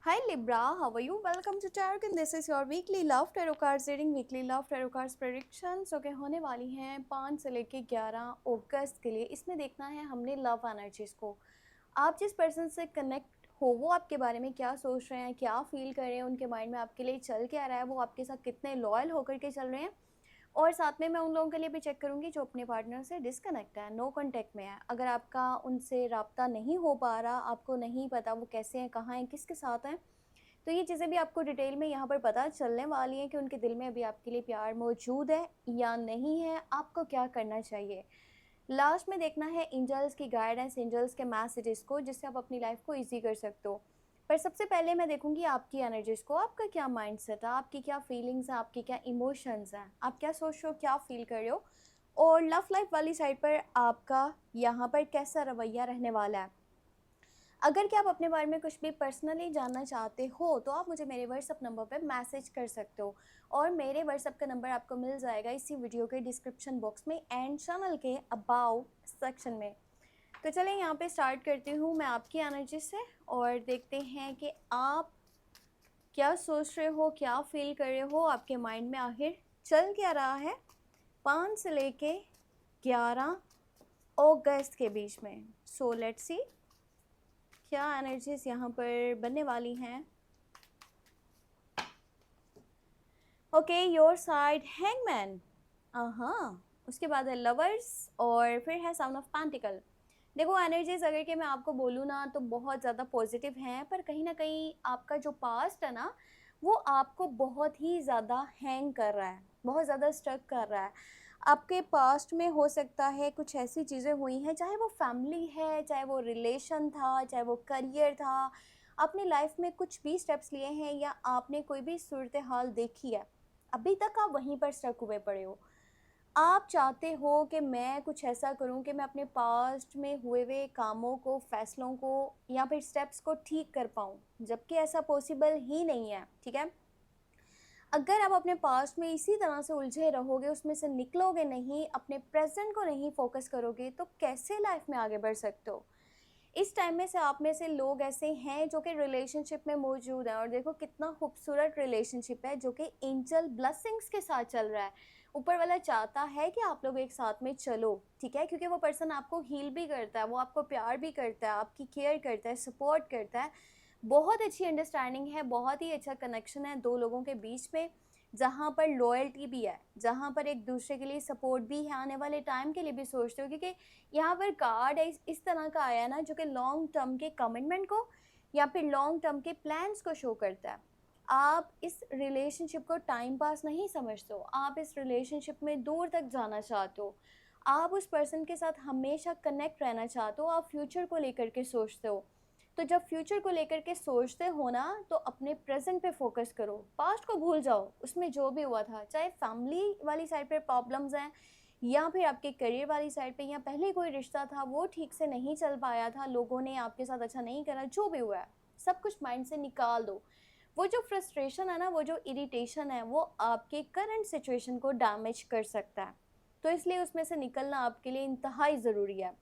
Hi Libra, how are you? Welcome to Tarot and this is your weekly love tarot cards reading. Weekly love tarot cards predictions okay होने वाली हैं 5 से लेके 11 अगस्त के लिए। इसमें देखना है हमने लव एनर्जीज को। आप जिस पर्सन से कनेक्ट हो वो आपके बारे में क्या सोच रहे हैं, क्या फील कर रहे हैं, उनके माइंड में आपके लिए चल क्या रहा है, वो आपके साथ कितने लॉयल होकर के चल रहे हैं। और साथ में मैं उन लोगों के लिए भी चेक करूंगी जो अपने पार्टनर से डिसकनेक्ट है, नो कांटेक्ट में है। अगर आपका उनसे राब्ता नहीं हो पा रहा, आपको नहीं पता वो कैसे हैं, कहाँ हैं, किसके साथ हैं, तो ये चीज़ें भी आपको डिटेल में यहाँ पर पता चलने वाली हैं कि उनके दिल में अभी आपके लिए प्यार मौजूद है या नहीं है, आपको क्या करना चाहिए। लास्ट में देखना है एंजल्स की गाइडेंस, एंजल्स के मैसेजेस को, जिससे आप अपनी लाइफ को ईजी कर सकते हो। पर सबसे पहले मैं देखूंगी आपकी एनर्जीज को, आपका क्या माइंड सेट है, आपकी क्या फीलिंग्स हैं, आपकी क्या इमोशंस हैं, आप क्या सोच रहे हो, क्या फील कर रहे हो, और लव लाइफ वाली साइड पर आपका यहाँ पर कैसा रवैया रहने वाला है। अगर कि आप अपने बारे में कुछ भी पर्सनली जानना चाहते हो तो आप मुझे मेरे व्हाट्सअप नंबर पर मैसेज कर सकते हो, और मेरे व्हाट्सअप का नंबर आपको मिल जाएगा इसी वीडियो के डिस्क्रिप्शन बॉक्स में एंड चैनल के अबाउट सेक्शन में। तो चलें यहाँ पे स्टार्ट करती हूँ मैं आपकी एनर्जी से, और देखते हैं कि आप क्या सोच रहे हो, क्या फील कर रहे हो, आपके माइंड में आखिर चल क्या रहा है 5 से लेके 11 अगस्त के बीच में। सो लेट्स सी क्या एनर्जीज यहाँ पर बनने वाली हैं। ओके, योर साइड हैंगमैन, हाँ, उसके बाद है लवर्स, और फिर है साउंड ऑफ पेंटिकल। देखो एनर्जीज अगर कि मैं आपको बोलूँ ना तो बहुत ज़्यादा पॉजिटिव हैं, पर कहीं ना कहीं आपका जो पास्ट है ना वो आपको बहुत ही ज़्यादा हैंग कर रहा है, बहुत ज़्यादा स्ट्रक कर रहा है। आपके पास्ट में हो सकता है कुछ ऐसी चीज़ें हुई हैं, चाहे वो फैमिली है, चाहे वो रिलेशन था, चाहे वो करियर था, आपने लाइफ में कुछ भी स्टेप्स लिए हैं या आपने कोई भी सूरत हाल देखी है, अभी तक आप वहीं पर स्टक हुए पड़े हो। आप चाहते हो कि मैं कुछ ऐसा करूं कि मैं अपने पास्ट में हुए कामों को, फैसलों को या फिर स्टेप्स को ठीक कर पाऊं, जबकि ऐसा पॉसिबल ही नहीं है। ठीक है, अगर आप अपने पास्ट में इसी तरह से उलझे रहोगे, उसमें से निकलोगे नहीं, अपने प्रेजेंट को नहीं फोकस करोगे, तो कैसे लाइफ में आगे बढ़ सकते हो। इस टाइम में से आप में से लोग ऐसे हैं जो कि रिलेशनशिप में मौजूद हैं, और देखो कितना खूबसूरत रिलेशनशिप है जो कि एंजल ब्लेसिंग्स के साथ चल रहा है। ऊपर वाला चाहता है कि आप लोग एक साथ में चलो, ठीक है, क्योंकि वो पर्सन आपको हील भी करता है, वो आपको प्यार भी करता है, आपकी केयर करता है, सपोर्ट करता है। बहुत अच्छी अंडरस्टैंडिंग है, बहुत ही अच्छा कनेक्शन है दो लोगों के बीच में, जहाँ पर लॉयल्टी भी है, जहाँ पर एक दूसरे के लिए सपोर्ट भी है, आने वाले टाइम के लिए भी सोचते हो। क्योंकि यहाँ पर कार्ड इस तरह का आया ना जो कि लॉन्ग टर्म के कमिटमेंट को या फिर लॉन्ग टर्म के प्लान्स को शो करता है। आप इस रिलेशनशिप को टाइम पास नहीं समझते हो, आप इस रिलेशनशिप में दूर तक जाना चाहते हो, आप उस पर्सन के साथ हमेशा कनेक्ट रहना चाहते हो, आप फ्यूचर को लेकर के सोचते हो। तो जब फ्यूचर को लेकर के सोचते हो ना तो अपने प्रेजेंट पे फोकस करो, पास्ट को भूल जाओ, उसमें जो भी हुआ था, चाहे फैमिली वाली साइड पे प्रॉब्लम्स हैं या फिर आपके करियर वाली साइड पे, या पहले कोई रिश्ता था वो ठीक से नहीं चल पाया था, लोगों ने आपके साथ अच्छा नहीं करा, जो भी हुआ है सब कुछ माइंड से निकाल दो। वो जो फ्रस्ट्रेशन है ना, वो जो इरिटेशन है, वो आपके करंट सिचुएशन को डैमेज कर सकता है, तो इसलिए उसमें से निकलना आपके लिए इंतहाई ज़रूरी है।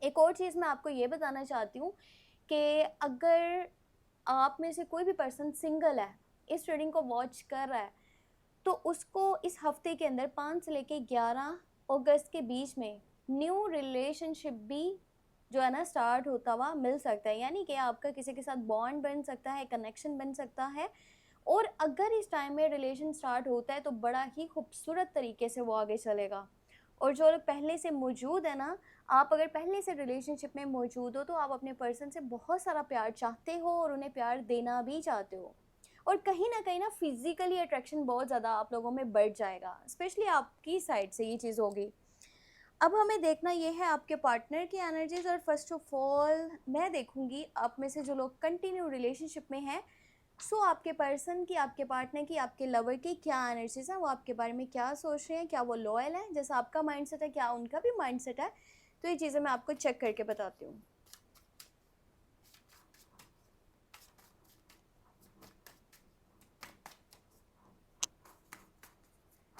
एक और चीज़ मैं आपको ये बताना चाहती हूँ कि अगर आप में से कोई भी पर्सन सिंगल है, इस रीडिंग को वॉच कर रहा है, तो उसको इस हफ्ते के अंदर 5 से लेके 11 अगस्त के बीच में न्यू रिलेशनशिप भी जो है ना स्टार्ट होता हुआ मिल सकता है। यानी कि आपका किसी के साथ बॉन्ड बन सकता है, कनेक्शन बन सकता है, और अगर इस टाइम में रिलेशन स्टार्ट होता है तो बड़ा ही खूबसूरत तरीके से वो आगे चलेगा। और जो लोग पहले से मौजूद है ना, आप अगर पहले से रिलेशनशिप में मौजूद हो तो आप अपने पर्सन से बहुत सारा प्यार चाहते हो और उन्हें प्यार देना भी चाहते हो, और कहीं ना फिजिकली अट्रैक्शन बहुत ज़्यादा आप लोगों में बढ़ जाएगा, स्पेशली आपकी साइड से ये चीज़ होगी। अब हमें देखना ये है आपके पार्टनर की एनर्जीज, और फर्स्ट ऑफ ऑल मैं देखूंगी आप में से जो लोग कंटिन्यू रिलेशनशिप में हैं, सो आपके पर्सन की, आपके पार्टनर की, आपके लवर की क्या एनर्जीज हैं, वो आपके बारे में क्या सोच रहे हैं, क्या वो लॉयल है जैसा आपका माइंडसेट है, क्या उनका भी माइंडसेट है। तो ये चीज़ें मैं आपको चेक करके बताती हूँ।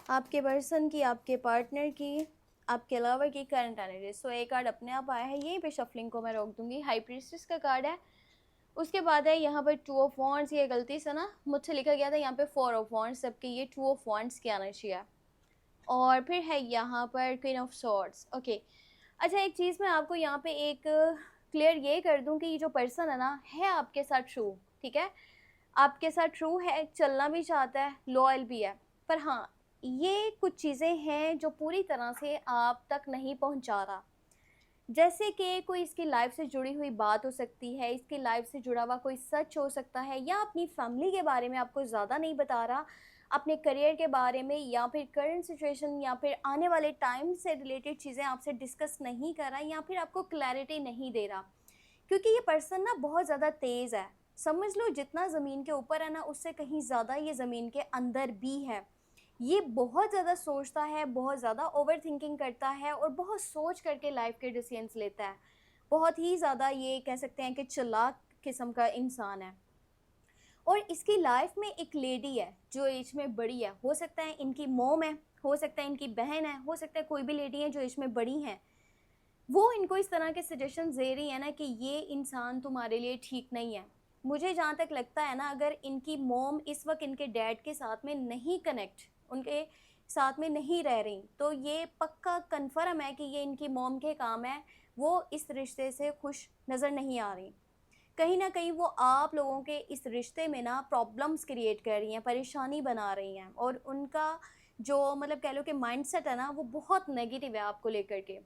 आपके पर्सन की, आपके पार्टनर की, आपके लवर की करंट एनर्जी। सो एक कार्ड अपने आप आया है, यहीं पे शफलिंग को मैं रोक दूंगी। हाई प्रीस्टेस का कार्ड है, उसके बाद है यहाँ पर 2 ऑफ वांड्स, ये गलती से ना मुझसे लिखा गया था यहाँ पे 4 ऑफ वांड्स, जबकि ये 2 ऑफ वांड्स की एनर्जी है। और फिर है यहाँ पर क्वीन ऑफ सॉर्ड्स। ओके, अच्छा एक चीज़ मैं आपको यहाँ पे एक क्लियर ये कर दूँ कि ये जो पर्सन है ना, है आपके साथ ट्रू, ठीक है, आपके साथ ट्रू है, चलना भी चाहता है, लॉयल भी है, पर हाँ ये कुछ चीज़ें हैं जो पूरी तरह से आप तक नहीं पहुँचा रहा। जैसे कि कोई इसकी लाइफ से जुड़ी हुई बात हो सकती है, इसकी लाइफ से जुड़ा हुआ कोई सच हो सकता है, या अपनी फैमिली के बारे में आपको ज़्यादा नहीं बता रहा, अपने करियर के बारे में, या फिर करंट सिचुएशन, या फिर आने वाले टाइम से रिलेटेड चीज़ें आपसे डिस्कस नहीं कर रहा, या फिर आपको क्लैरिटी नहीं दे रहा। क्योंकि ये पर्सन ना बहुत ज़्यादा तेज़ है, समझ लो जितना ज़मीन के ऊपर है ना, उससे कहीं ज़्यादा ये ज़मीन के अंदर भी है। ये बहुत ज़्यादा सोचता है, बहुत ज़्यादा ओवर थिंकिंग करता है, और बहुत सोच करके लाइफ के डिसीजंस लेता है। बहुत ही ज़्यादा ये कह सकते हैं कि चालाक किस्म का इंसान है। और इसकी लाइफ में एक लेडी है जो एज में बड़ी है, हो सकता है इनकी मॉम है, हो सकता है इनकी बहन है, हो सकता है कोई भी लेडी है जो एज में बड़ी हैं। वो इनको इस तरह के सजेशन दे रही है ना कि ये इंसान तुम्हारे लिए ठीक नहीं है। मुझे जहाँ तक लगता है ना, अगर इनकी मॉम इस वक्त इनके डैड के साथ में नहीं कनेक्ट, उनके साथ में नहीं रह रही, तो ये पक्का कन्फर्म है कि ये इनकी मॉम के काम है, वो इस रिश्ते से खुश नज़र नहीं आ रही। कहीं ना कहीं वो आप लोगों के इस रिश्ते में ना प्रॉब्लम्स क्रिएट कर रही हैं, परेशानी बना रही हैं, और उनका जो मतलब कह लो कि माइंडसेट है ना, वो बहुत नेगेटिव है आपको लेकर के।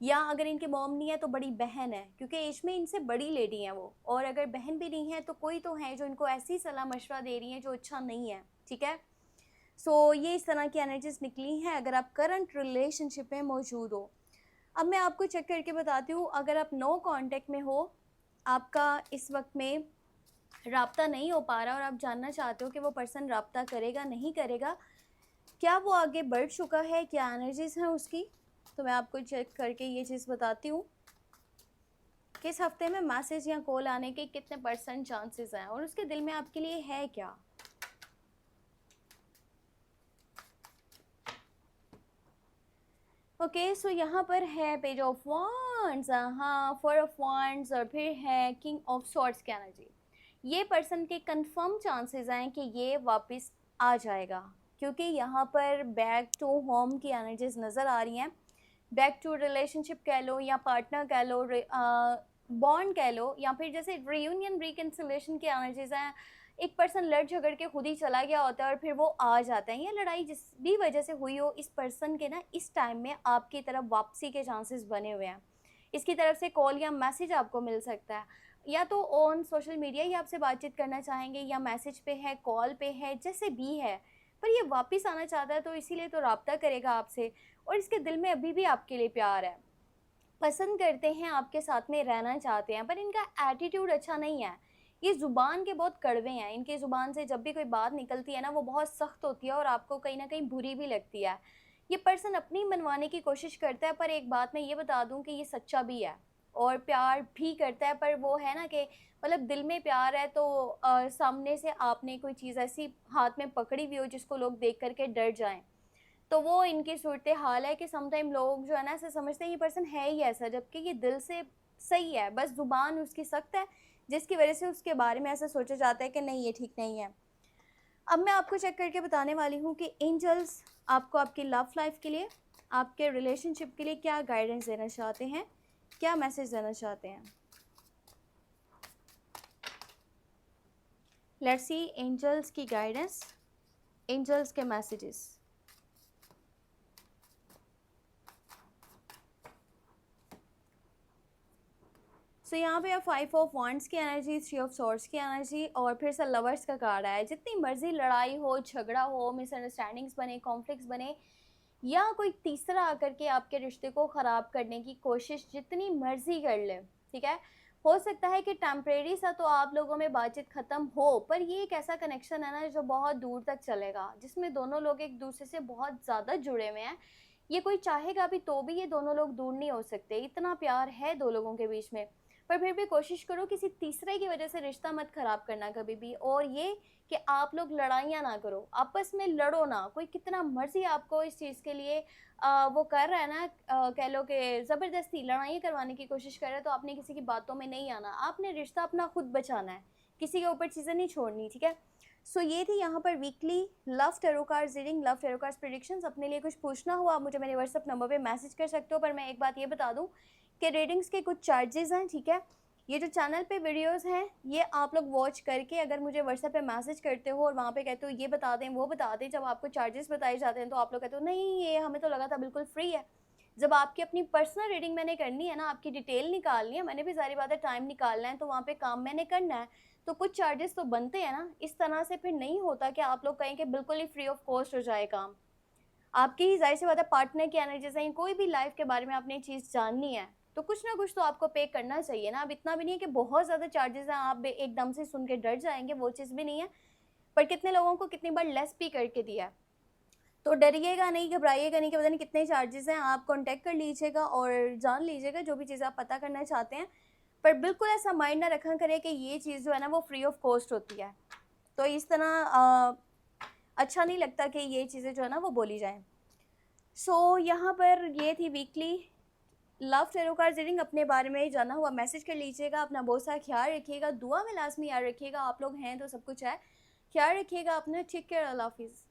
या अगर इनकी मॉम नहीं है तो बड़ी बहन है, क्योंकि एज में इनसे बड़ी लेडी हैं वो, और अगर बहन भी नहीं है तो कोई तो है जो इनको ऐसी सलाह मशवरा दे रही है जो अच्छा नहीं है, ठीक है। सो ये इस तरह की एनर्जीज निकली हैं अगर आप करंट रिलेशनशिप में मौजूद हो। अब मैं आपको चेक करके बताती हूँ, अगर आप नो कांटेक्ट में हो, आपका इस वक्त में राब्ता नहीं हो पा रहा, और आप जानना चाहते हो कि वो पर्सन राब्ता करेगा नहीं करेगा, क्या वो आगे बढ़ चुका है, क्या एनर्जीज हैं उसकी, तो मैं आपको चेक करके ये चीज़ बताती हूँ कि इस हफ्ते में मैसेज या कॉल आने के कितने % चांसेस हैं, और उसके दिल में आपके लिए है क्या। ओके, सो यहाँ पर है पेज ऑफ वांड्स, हाँ 4 ऑफ वांड्स, और फिर है किंग ऑफ सॉर्ड्स की एनर्जी। ये पर्सन के कंफर्म चांसेस हैं कि ये वापस आ जाएगा, क्योंकि यहाँ पर बैक टू होम की एनर्जीज नज़र आ रही हैं। बैक टू रिलेशनशिप कह लो, या पार्टनर कह लो, बॉन्ड कह लो, या फिर जैसे रियूनियन रिकन्सिलेशन की एनर्जीज हैं। एक पर्सन लड़ झगड़ के खुद ही चला गया होता है और फिर वो आ जाता है, या लड़ाई जिस भी वजह से हुई हो, इस पर्सन के ना इस टाइम में आपकी तरफ वापसी के चांसेस बने हुए हैं। इसकी तरफ से कॉल या मैसेज आपको मिल सकता है, या तो ऑन सोशल मीडिया ही आपसे बातचीत करना चाहेंगे, या मैसेज पे है, कॉल पे है, जैसे भी है, पर ये वापस आना चाहता है, तो इसीलिए तो रब्ता करेगा आपसे। और इसके दिल में अभी भी आपके लिए प्यार है, पसंद करते हैं, आपके साथ में रहना चाहते हैं, पर इनका एटीट्यूड अच्छा नहीं है। ये ज़ुबान के बहुत कड़वे हैं, इनकी ज़ुबान से जब भी कोई बात निकलती है ना, वो बहुत सख्त होती है और आपको कहीं ना कहीं बुरी भी लगती है। ये पर्सन अपनी मनवाने की कोशिश करता है, पर एक बात मैं ये बता दूं कि ये सच्चा भी है और प्यार भी करता है, पर वो है ना कि मतलब दिल में प्यार है तो सामने से आपने कोई चीज़ ऐसी हाथ में पकड़ी हुई हो जिसको लोग देख करके डर जाएं, तो वो इनकी सूरत हाल है कि समटाइम लोग जो है ना ऐसे समझते हैं ये पर्सन है ही ऐसा, जबकि ये दिल से सही है, बस ज़ुबान उसकी सख्त है, जिसकी वजह से उसके बारे में ऐसा सोचा जाता है कि नहीं ये ठीक नहीं है। अब मैं आपको चेक करके बताने वाली हूँ कि एंजल्स आपको आपकी लव लाइफ के लिए, आपके रिलेशनशिप के लिए क्या गाइडेंस देना चाहते हैं, क्या मैसेज देना चाहते हैं। लेट्स सी एंजल्स की गाइडेंस, एंजल्स के मैसेजेस। सो यहाँ पे 5 ऑफ वांड्स की एनर्जी, 3 ऑफ सॉर्ड्स की एनर्जी, और फिर से लवर्स का कार्ड आया है। जितनी मर्जी लड़ाई हो, झगड़ा हो, मिसअंडरस्टैंडिंग्स बने, कॉन्फ्लिक्ट्स बने, या कोई तीसरा आकर के आपके रिश्ते को ख़राब करने की कोशिश जितनी मर्जी कर ले, ठीक है, हो सकता है कि टेम्परेरी सा तो आप लोगों में बातचीत ख़त्म हो, पर ये एक ऐसा कनेक्शन है ना जो बहुत दूर तक चलेगा, जिसमें दोनों लोग एक दूसरे से बहुत ज़्यादा जुड़े हुए हैं। ये कोई चाहेगा भी तो भी ये दोनों लोग दूर नहीं हो सकते, इतना प्यार है दो लोगों के बीच में। पर फिर भी कोशिश करो किसी तीसरे की वजह से रिश्ता मत ख़राब करना कभी भी। और ये कि आप लोग लड़ाइयाँ ना करो, आपस में लड़ो ना। कोई कितना मर्ज़ी आपको इस चीज़ के लिए वो कर रहा है ना, कह लो कि ज़बरदस्ती लड़ाइयाँ करवाने की कोशिश कर रहा है, तो आपने किसी की बातों में नहीं आना। आपने रिश्ता अपना खुद बचाना है, किसी के ऊपर चीज़ें नहीं छोड़नी, ठीक है? सो ये थी यहाँ पर weekly love tarot cards reading, love tarot cards predictions. अपने लिए कुछ पूछना हुआ आप मुझे मेरे व्हाट्सएप नंबर पे मैसेज कर सकते हो। पर मैं एक बात ये बता दूँ कि रीडिंग्स के कुछ चार्जेस हैं, ठीक है? ये जो चैनल पे वीडियोस हैं, ये आप लोग वॉच करके अगर मुझे व्हाट्सएप पे मैसेज करते हो और वहाँ पे कहते हो ये बता दें, वो बता दें, जब आपको चार्जेस बताए जाते हैं तो आप लोग कहते हो नहीं, ये हमें तो लगा था बिल्कुल फ्री है। जब आपकी अपनी पर्सनल रीडिंग मैंने करनी है ना, आपकी डिटेल निकालनी है, मैंने भी ज़ाहिर बात है टाइम निकालना है, तो वहाँ पे काम मैंने करना है, तो कुछ चार्जेस तो बनते हैं ना। इस तरह से फिर नहीं होता कि आप लोग कहें कि बिल्कुल ही फ्री ऑफ कॉस्ट हो जाए काम। आपकी ही ज़ाहिर सी बात है पार्टनर की एनर्जीज़ हैं, कोई भी लाइफ़ के बारे में आपने चीज़ जाननी है, तो कुछ ना कुछ तो आपको पे करना चाहिए ना। अब इतना भी नहीं है कि बहुत ज़्यादा चार्जेज़ हैं, आप एकदम से सुन के डर जाएँगे, वो चीज़ भी नहीं है। पर कितने लोगों को कितनी बार लेस भी करके दिया है। तो डरिएगा नहीं, घबराइएगा नहीं कि पता नहीं कितने चार्जेज़ हैं, आप कॉन्टैक्ट कर लीजिएगा और जान लीजिएगा जो भी चीज़ आप पता करना चाहते हैं। पर बिल्कुल ऐसा माइंड ना रखा करें कि ये चीज़ जो है ना वो फ्री ऑफ कॉस्ट होती है। तो इस तरह अच्छा नहीं लगता कि ये चीज़ें जो है ना वो बोली जाएँ। सो यहाँ पर ये थी weekly love tarot cards reading. अपने बारे में जाना हुआ मैसेज कर लीजिएगा। अपना बहुत सारा ख्याल रखिएगा, दुआ में लाज़मी याद रखिएगा। आप लोग हैं तो सब कुछ है। ख्याल रखिएगा अपना। टेक केयर, अल्लाह हाफ़िज़।